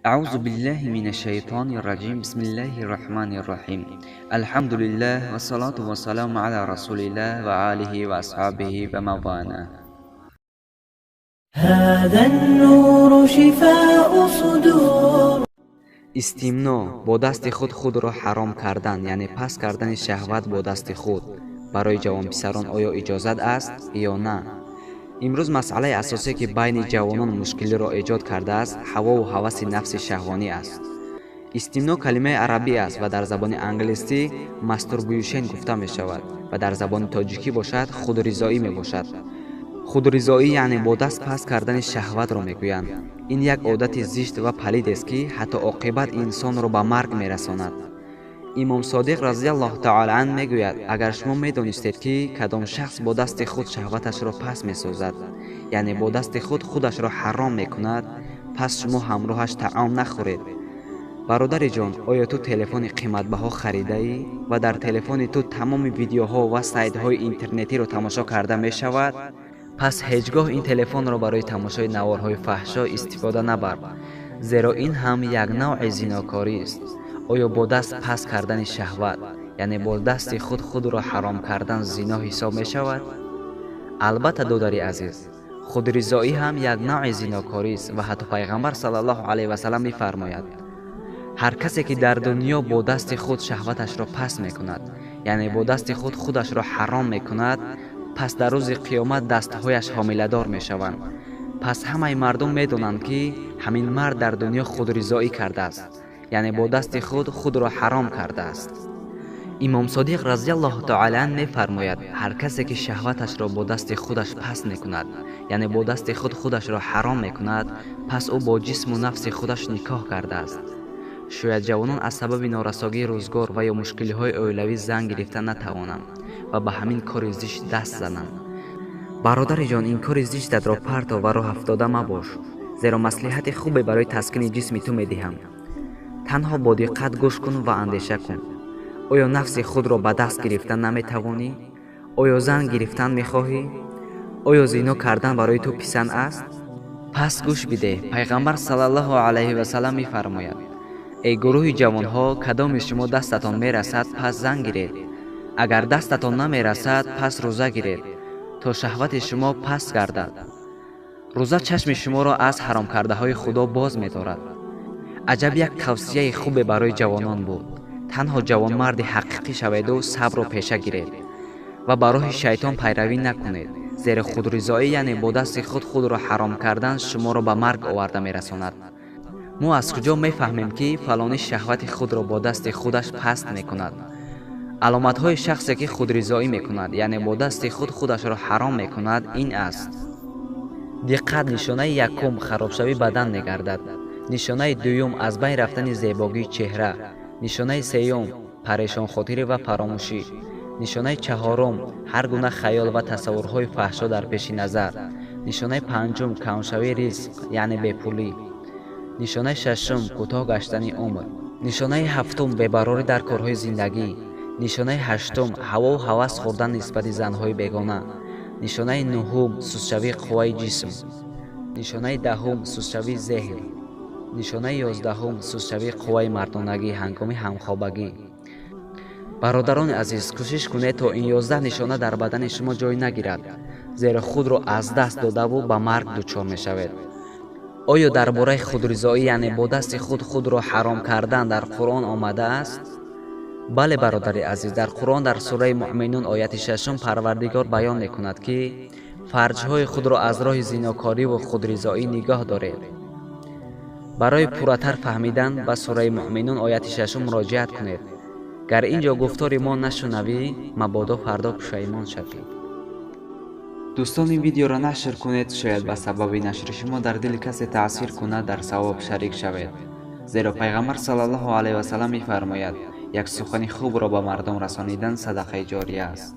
أعوذ بالله من الشيطان الرجيم بسم الله الرحمن الرحيم الحمد لله والصلاة والسلام على رسول الله وآله وأصحابه ومن هذا النور شفاء صدور. استمنا با دست خود را حرام کردن یعنی پس کردن شهوت با دست خود برای جوان پسران آیا اجازت است یا نه؟ امروز مسئله اساسی که بین جوانان مشکلی را ایجاد کرده است هوا و هوس نفس شهوانی است. استمنا کلمه عربی است و در زبان انگلیسی ماستوربیشن گفته می شود و در زبان تاجیکی باشد خودرضایی می باشد. خودرضایی یعنی با دست پس کردن شهوت را میگویند. این یک عادت زشت و پلید است که حتی عاقبت انسان را به مرگ میرساند. امام صادق رضی الله تعالی عنه میگوید اگر شما میدانستید که کدام شخص با دست خود شهوتش را پس میسازد یعنی با دست خودش را حرام میکند پس شما همراهش طعام نخورید. برادر جان، آیا تو تلفن قیمتبها خریده ای و در تلفن تو تمام ویدیوها و سایت های اینترنتی را تماشا کرده می شود؟ پس هیچگاه این تلفن را برای تماشای نوارهای فحشا استفاده نبر، زیرا این هم یک نوع زیناکاری است. آیا با دست پس کردن شهوت یعنی با دست خود را حرام کردن زنا حساب می شود؟ البته دادری عزیز، خودرضایی هم یک نوع زیناکاری است و حتی پیغمبر صلی الله علیه و سلم می فرماید هر کسی که در دنیا با دست خود شهوتش را پس می کند یعنی با دست خودش را حرام می کند پس در روز قیامت دستهایش حامله‌دار می شوند. پس همه مردم می دانند که همین مرد در دنیا خودرضایی کرده است یعنی با دست خود را حرام کرده است. امام صادق رضی الله تعالی عنه می فرماید هر کسی که شهوتش را با دست خودش پس می کند یعنی با دست خودش را حرام می کند پس او با جسم و نفس خودش نکاح کرده است. شاید جوانان از سبب نارسایی روزگار و یا مشکل‌های عائلوی زن گرفتن نتوانند و به همین کار زشت دست زنند. برادر جان، این کار زشتت را پرتاب و راه افتاده مباش، زیرا مصلحت خوبی برای تسکین جسم تو می‌دهم. تنها با دقت گوش کن و اندیشه کن. آیا نفس خود را به دست گرفتن نمی‌توانی؟ آیا زن گرفتن می‌خواهی؟ آیا زنا کردن برای تو پسند است؟ پس گوش بده. پیغمبر صلی الله علیه و سلم می‌فرماید ای گروه جوانها، کدام شما دستتان میرسد پس زن گیرید، اگر دستتان نمیرسد پس روزه گیرید تا شهوت شما پس گردد. روزه چشم شما را از حرام کرده های خدا باز می‌دارد. عجب یک توصیه خوب برای جوانان بود. تنها جوان مرد حقیقی شوید و صبر و پیشه گیرید و برای شیطان پیروی نکنید، زیرا خودرضایی یعنی با دست خود را حرام کردن شما را به مرگ آورده میرساند. ما از کجا میفهمیم که فلانی شهوت خود را با دست خودش پست میکند؟ علامت های شخصی که خودرضایی میکند یعنی با دست خودش را حرام میکند این است: دقت. نشانه یکم خرابشوی بدن میگردد. نشانه دوم از بین رفتن زیبایی چهره. نشانه سوم پریشان خاطری و فراموشی. نشانه چهارم هر گونه خیال و تصورهای فحشا در پیش نظر. نشانه پنجم کمشوی رزق یعنی بیپولی. نشانه ششم کوتاه گشتن عمر. نشانه هفتم بی‌قراری در کارهای زندگی. نشانه هشتم هوا و هوس خوردن نسبت زنهای بیگانه. نشانه نهم سستشوی قوای جسم. نشانه دهم سستشوی ذهن. نشانه یازدهم سستشوی قوای مردانگی هنگام همخوابگی. برادران عزیز، کوشش کنید تا این 11 نشانه در بدن شما جای نگیرد، زیرا خود را از دست داده و به مرگ دچار می‌شوید. آیا درباره خودرضایی یعنی با دست خود را حرام کردن در قرآن آمده است؟ بله برادر عزیز، در قرآن در سوره مؤمنون آیت 6 پروردگار بیان می‌کند که فرج‌های خود را از راه زیناکاری و خودرضایی نگاه دارید. برای پورتر فهمیدن به سوره مؤمنون آیت 6 مراجعت کنید. گر اینجا گفتار ما نشنوی مبادا فردا پشیمان شوی. دوستان، این ویدیو را نشر کنید، شاید به سبب نشر شما در دل کسی تأثیر کند در ثواب شریک شوید، زیرا پیغمبر صلی الله علیه و سلم می‌فرماید یک سخن خوب را به مردم رسانیدن صدقه جاریه است.